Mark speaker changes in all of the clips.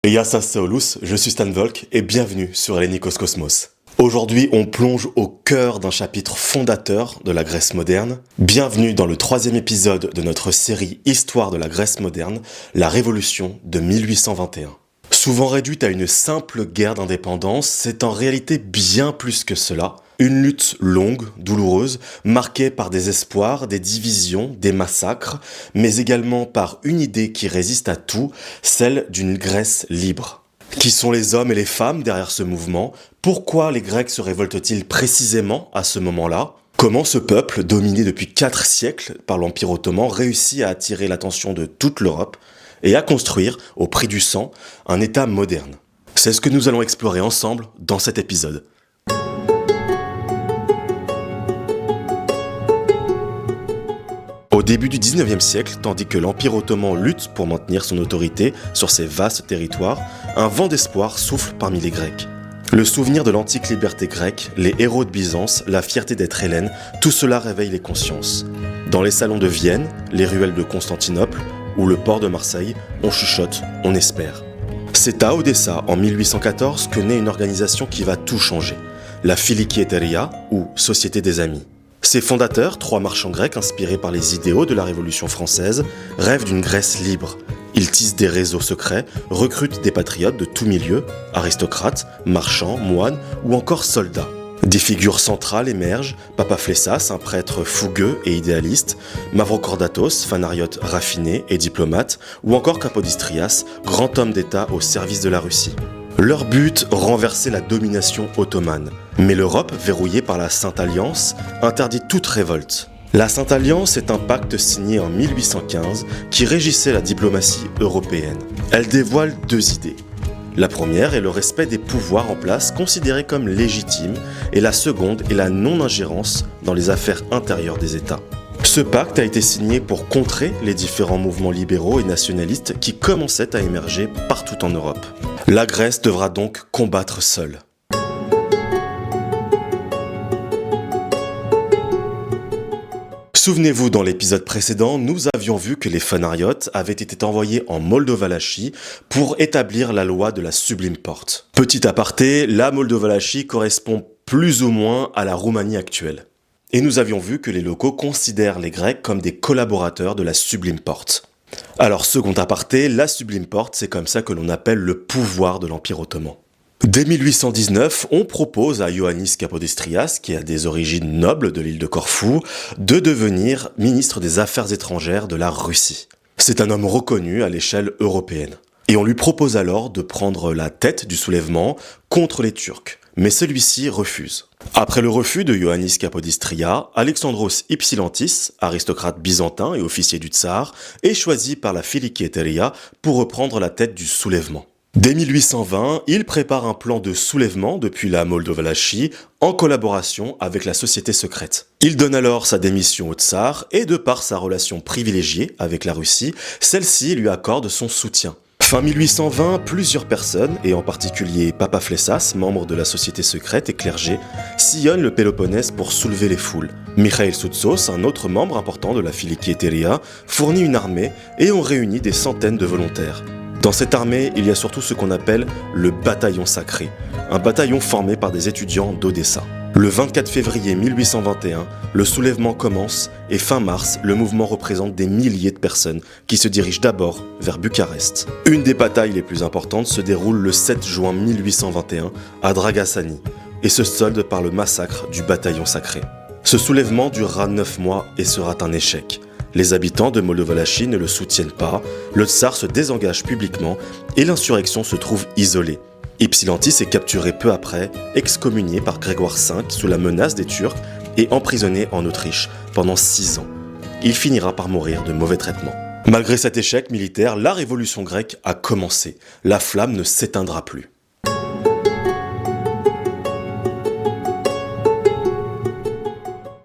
Speaker 1: Yassa Saolus, je suis Stan Volk et bienvenue sur Hellenikos Cosmos. Aujourd'hui, on plonge au cœur d'un chapitre fondateur de la Grèce moderne. Bienvenue dans le 3e épisode de notre série Histoire de la Grèce moderne, la Révolution de 1821. Souvent réduite à une simple guerre d'indépendance, c'est en réalité bien plus que cela. Une lutte longue, douloureuse, marquée par des espoirs, des divisions, des massacres, mais également par une idée qui résiste à tout, celle d'une Grèce libre. Qui sont les hommes et les femmes derrière ce mouvement? Pourquoi les Grecs se révoltent-ils précisément à ce moment-là? Comment ce peuple, dominé depuis 4 siècles par l'Empire ottoman, réussit à attirer l'attention de toute l'Europe et à construire, au prix du sang, un État moderne? C'est ce que nous allons explorer ensemble dans cet épisode. Au début du 19e siècle, tandis que l'Empire ottoman lutte pour maintenir son autorité sur ces vastes territoires, un vent d'espoir souffle parmi les Grecs. Le souvenir de l'antique liberté grecque, les héros de Byzance, la fierté d'être hellène, tout cela réveille les consciences. Dans les salons de Vienne, les ruelles de Constantinople ou le port de Marseille, on chuchote, on espère. C'est à Odessa, en 1814, que naît une organisation qui va tout changer, la Philikieteria, ou Société des Amis. Ses fondateurs, 3 marchands grecs inspirés par les idéaux de la Révolution française, rêvent d'une Grèce libre. Ils tissent des réseaux secrets, recrutent des patriotes de tous milieux, aristocrates, marchands, moines ou encore soldats. Des figures centrales émergent, Papaflessas, un prêtre fougueux et idéaliste, Mavrokordatos, fanariote raffiné et diplomate, ou encore Kapodistrias, grand homme d'État au service de la Russie. Leur but, renverser la domination ottomane. Mais l'Europe, verrouillée par la Sainte Alliance, interdit toute révolte. La Sainte Alliance est un pacte signé en 1815 qui régissait la diplomatie européenne. Elle dévoile 2 idées. La première est le respect des pouvoirs en place considérés comme légitimes, et la seconde est la non-ingérence dans les affaires intérieures des États. Ce pacte a été signé pour contrer les différents mouvements libéraux et nationalistes qui commençaient à émerger partout en Europe. La Grèce devra donc combattre seule. Souvenez-vous, dans l'épisode précédent, nous avions vu que les fanariotes avaient été envoyés en Moldovallachie pour établir la loi de la Sublime Porte. Petit aparté, la Moldovallachie correspond plus ou moins à la Roumanie actuelle. Et nous avions vu que les locaux considèrent les Grecs comme des collaborateurs de la Sublime Porte. Alors, second aparté, la Sublime Porte, c'est comme ça que l'on appelle le pouvoir de l'Empire ottoman. Dès 1819, on propose à Ioannis Kapodistrias, qui a des origines nobles de l'île de Corfou, de devenir ministre des Affaires étrangères de la Russie. C'est un homme reconnu à l'échelle européenne. Et on lui propose alors de prendre la tête du soulèvement contre les Turcs. Mais celui-ci refuse. Après le refus de Ioannis Kapodistria, Alexandros Ypsilantis, aristocrate byzantin et officier du tsar, est choisi par la Philikieteria pour reprendre la tête du soulèvement. Dès 1820, il prépare un plan de soulèvement depuis la Moldovallachie en collaboration avec la société secrète. Il donne alors sa démission au tsar et de par sa relation privilégiée avec la Russie, celle-ci lui accorde son soutien. Fin 1820, plusieurs personnes, et en particulier Papaflessas, membre de la société secrète et clergé, sillonnent le Péloponnèse pour soulever les foules. Mikhail Soutsos, un autre membre important de la Philikieteria, fournit une armée et on réunit des centaines de volontaires. Dans cette armée, il y a surtout ce qu'on appelle le bataillon sacré, un bataillon formé par des étudiants d'Odessa. Le 24 février 1821, le soulèvement commence et fin mars, le mouvement représente des milliers de personnes qui se dirigent d'abord vers Bucarest. Une des batailles les plus importantes se déroule le 7 juin 1821 à Dragaçani et se solde par le massacre du bataillon sacré. Ce soulèvement durera 9 mois et sera un échec. Les habitants de Moldovallachie ne le soutiennent pas, le tsar se désengage publiquement et l'insurrection se trouve isolée. Ypsilantis est capturé peu après, excommunié par Grégoire V sous la menace des Turcs et emprisonné en Autriche pendant 6 ans. Il finira par mourir de mauvais traitements. Malgré cet échec militaire, la révolution grecque a commencé. La flamme ne s'éteindra plus.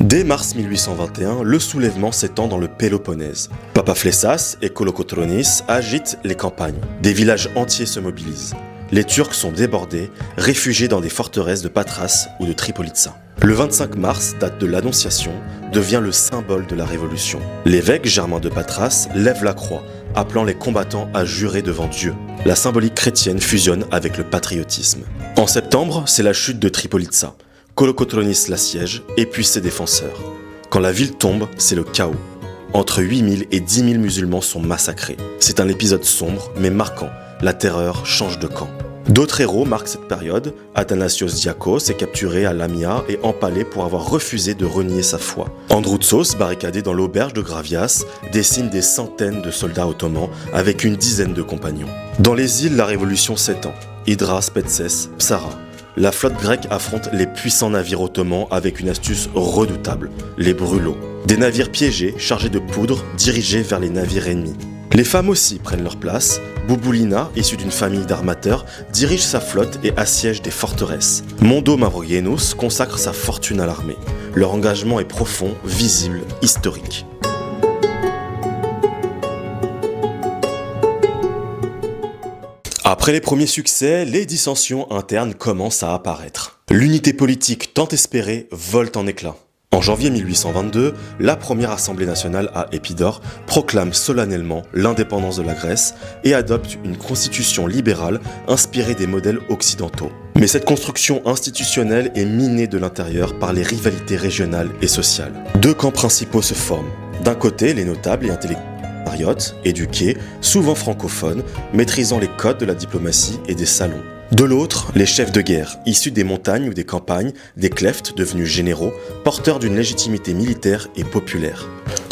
Speaker 1: Dès mars 1821, le soulèvement s'étend dans le Péloponnèse. Papaflessas et Kolokotronis agitent les campagnes. Des villages entiers se mobilisent. Les Turcs sont débordés, réfugiés dans des forteresses de Patras ou de Tripolitsa. Le 25 mars, date de l'Annonciation, devient le symbole de la Révolution. L'évêque Germain de Patras lève la croix, appelant les combattants à jurer devant Dieu. La symbolique chrétienne fusionne avec le patriotisme. En septembre, c'est la chute de Tripolitsa. Kolokotronis l'assiège et puis ses défenseurs. Quand la ville tombe, c'est le chaos. Entre 8000 et 10 000 musulmans sont massacrés. C'est un épisode sombre mais marquant. La terreur change de camp. D'autres héros marquent cette période. Athanasios Diakos est capturé à Lamia et empalé pour avoir refusé de renier sa foi. Androutsos, barricadé dans l'auberge de Gravias, dessine des centaines de soldats ottomans avec une dizaine de compagnons. Dans les îles, la révolution s'étend. Hydra, Spetses, Psara. La flotte grecque affronte les puissants navires ottomans avec une astuce redoutable, les brûlots. Des navires piégés, chargés de poudre, dirigés vers les navires ennemis. Les femmes aussi prennent leur place. Bouboulina, issue d'une famille d'armateurs, dirige sa flotte et assiège des forteresses. Mondo Mavrogianous consacre sa fortune à l'armée. Leur engagement est profond, visible, historique. Après les premiers succès, les dissensions internes commencent à apparaître. L'unité politique tant espérée vole en éclats. En janvier 1822, la première Assemblée nationale à Épidore proclame solennellement l'indépendance de la Grèce et adopte une constitution libérale inspirée des modèles occidentaux. Mais cette construction institutionnelle est minée de l'intérieur par les rivalités régionales et sociales. Deux camps principaux se forment. D'un côté, les notables et intellectuels éduqués, souvent francophones, maîtrisant les codes de la diplomatie et des salons. De l'autre, les chefs de guerre, issus des montagnes ou des campagnes, des klephtes devenus généraux, porteurs d'une légitimité militaire et populaire.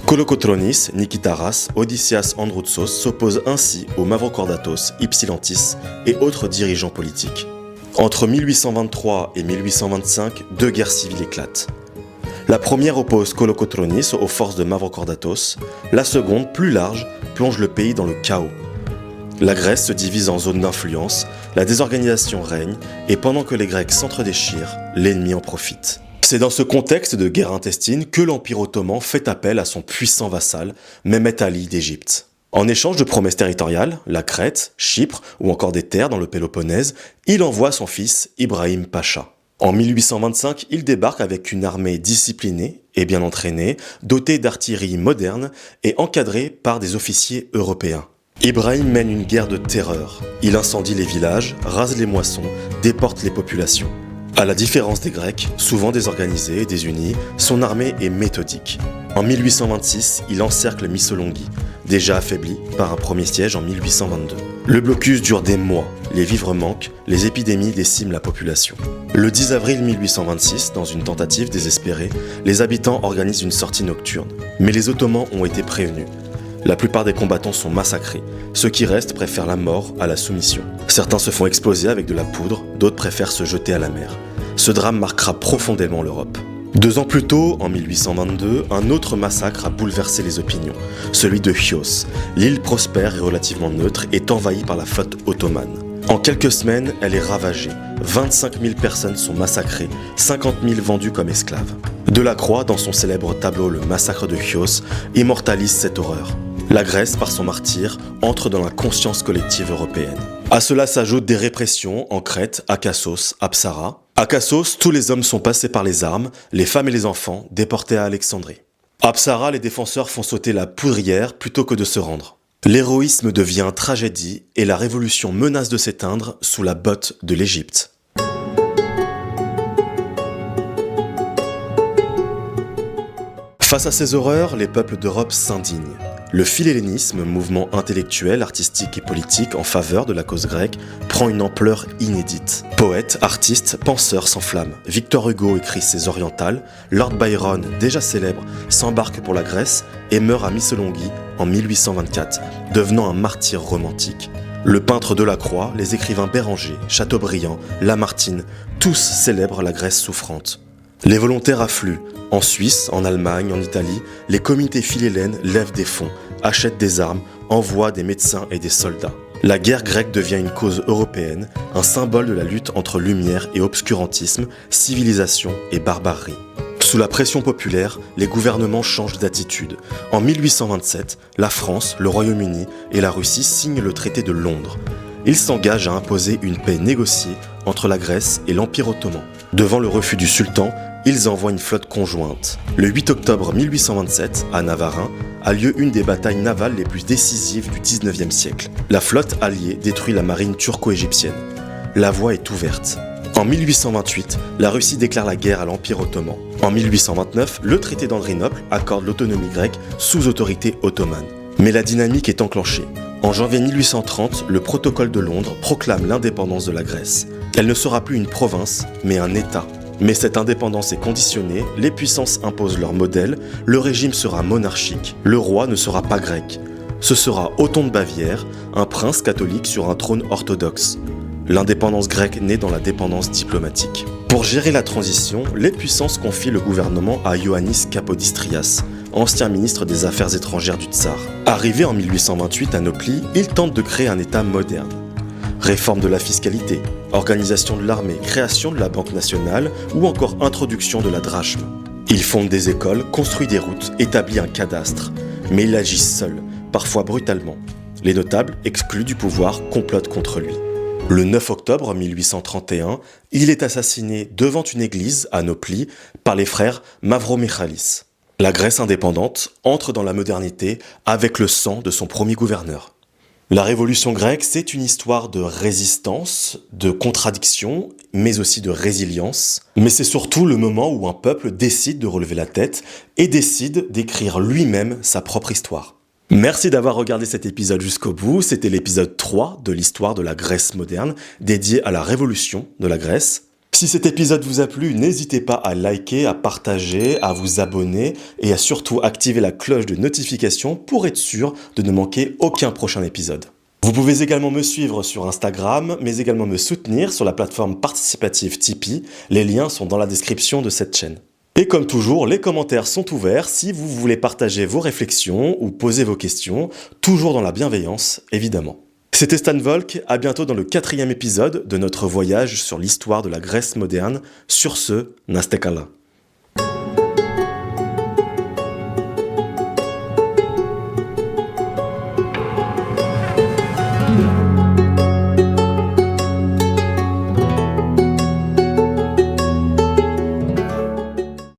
Speaker 1: Kolokotronis, Nikitaras, Odysseas Androutsos s'opposent ainsi aux Mavrokordatos, Ypsilantis et autres dirigeants politiques. Entre 1823 et 1825, deux guerres civiles éclatent. La première oppose Kolokotronis aux forces de Mavrokordatos, la seconde, plus large, plonge le pays dans le chaos. La Grèce se divise en zones d'influence, la désorganisation règne, et pendant que les Grecs s'entre-déchirent, l'ennemi en profite. C'est dans ce contexte de guerre intestine que l'Empire ottoman fait appel à son puissant vassal, Mehmet Ali d'Égypte. En échange de promesses territoriales, la Crète, Chypre ou encore des terres dans le Péloponnèse, il envoie son fils Ibrahim Pacha. En 1825, il débarque avec une armée disciplinée et bien entraînée, dotée d'artillerie moderne et encadrée par des officiers européens. Ibrahim mène une guerre de terreur. Il incendie les villages, rase les moissons, déporte les populations. À la différence des Grecs, souvent désorganisés et désunis, son armée est méthodique. En 1826, il encercle Missolonghi, déjà affaibli par un premier siège en 1822. Le blocus dure des mois, les vivres manquent, les épidémies déciment la population. Le 10 avril 1826, dans une tentative désespérée, les habitants organisent une sortie nocturne. Mais les Ottomans ont été prévenus. La plupart des combattants sont massacrés. Ceux qui restent préfèrent la mort à la soumission. Certains se font exploser avec de la poudre, d'autres préfèrent se jeter à la mer. Ce drame marquera profondément l'Europe. 2 ans plus tôt, en 1822, un autre massacre a bouleversé les opinions, celui de Chios. L'île prospère et relativement neutre est envahie par la flotte ottomane. En quelques semaines, elle est ravagée. 25 000 personnes sont massacrées, 50 000 vendues comme esclaves. Delacroix, dans son célèbre tableau Le massacre de Chios, immortalise cette horreur. La Grèce, par son martyr, entre dans la conscience collective européenne. À cela s'ajoutent des répressions en Crète, à Kassos, à Psara. À Kassos, tous les hommes sont passés par les armes, les femmes et les enfants déportés à Alexandrie. À Psara, les défenseurs font sauter la poudrière plutôt que de se rendre. L'héroïsme devient tragédie et la révolution menace de s'éteindre sous la botte de l'Égypte. Face à ces horreurs, les peuples d'Europe s'indignent. Le philhellénisme, mouvement intellectuel, artistique et politique en faveur de la cause grecque, prend une ampleur inédite. Poètes, artistes, penseurs s'enflamment. Victor Hugo écrit ses Orientales, Lord Byron, déjà célèbre, s'embarque pour la Grèce et meurt à Missolonghi en 1824, devenant un martyr romantique. Le peintre Delacroix, les écrivains Béranger, Chateaubriand, Lamartine, tous célèbrent la Grèce souffrante. Les volontaires affluent. En Suisse, en Allemagne, en Italie, les communautés philhellènes lèvent des fonds, achètent des armes, envoient des médecins et des soldats. La guerre grecque devient une cause européenne, un symbole de la lutte entre lumière et obscurantisme, civilisation et barbarie. Sous la pression populaire, les gouvernements changent d'attitude. En 1827, la France, le Royaume-Uni et la Russie signent le traité de Londres. Ils s'engagent à imposer une paix négociée entre la Grèce et l'Empire ottoman. Devant le refus du sultan, ils envoient une flotte conjointe. Le 8 octobre 1827, à Navarin, a lieu une des batailles navales les plus décisives du 19e siècle. La flotte alliée détruit la marine turco-égyptienne. La voie est ouverte. En 1828, la Russie déclare la guerre à l'Empire ottoman. En 1829, le traité d'Andrinople accorde l'autonomie grecque sous autorité ottomane. Mais la dynamique est enclenchée. En janvier 1830, le protocole de Londres proclame l'indépendance de la Grèce. Elle ne sera plus une province, mais un État. Mais cette indépendance est conditionnée, les puissances imposent leur modèle, le régime sera monarchique, le roi ne sera pas grec. Ce sera Othon de Bavière, un prince catholique sur un trône orthodoxe. L'indépendance grecque naît dans la dépendance diplomatique. Pour gérer la transition, les puissances confient le gouvernement à Ioannis Kapodistrias, ancien ministre des Affaires étrangères du Tsar. Arrivé en 1828 à Nauplie, il tente de créer un État moderne. Réforme de la fiscalité, organisation de l'armée, création de la Banque nationale ou encore introduction de la drachme. Il fonde des écoles, construit des routes, établit un cadastre. Mais il agit seul, parfois brutalement. Les notables, exclus du pouvoir, complotent contre lui. Le 9 octobre 1831, il est assassiné devant une église à Nauplie par les frères Mavromichalis. La Grèce indépendante entre dans la modernité avec le sang de son premier gouverneur. La révolution grecque, c'est une histoire de résistance, de contradiction, mais aussi de résilience. Mais c'est surtout le moment où un peuple décide de relever la tête et décide d'écrire lui-même sa propre histoire. Merci d'avoir regardé cet épisode jusqu'au bout. C'était l'épisode 3 de l'histoire de la Grèce moderne, dédié à la révolution de la Grèce. Si cet épisode vous a plu, n'hésitez pas à liker, à partager, à vous abonner et à surtout activer la cloche de notification pour être sûr de ne manquer aucun prochain épisode. Vous pouvez également me suivre sur Instagram, mais également me soutenir sur la plateforme participative Tipeee. Les liens sont dans la description de cette chaîne. Et comme toujours, les commentaires sont ouverts si vous voulez partager vos réflexions ou poser vos questions, toujours dans la bienveillance, évidemment. C'était Stan Volk, à bientôt dans le 4e épisode de notre voyage sur l'histoire de la Grèce moderne. Sur ce, Nastekala.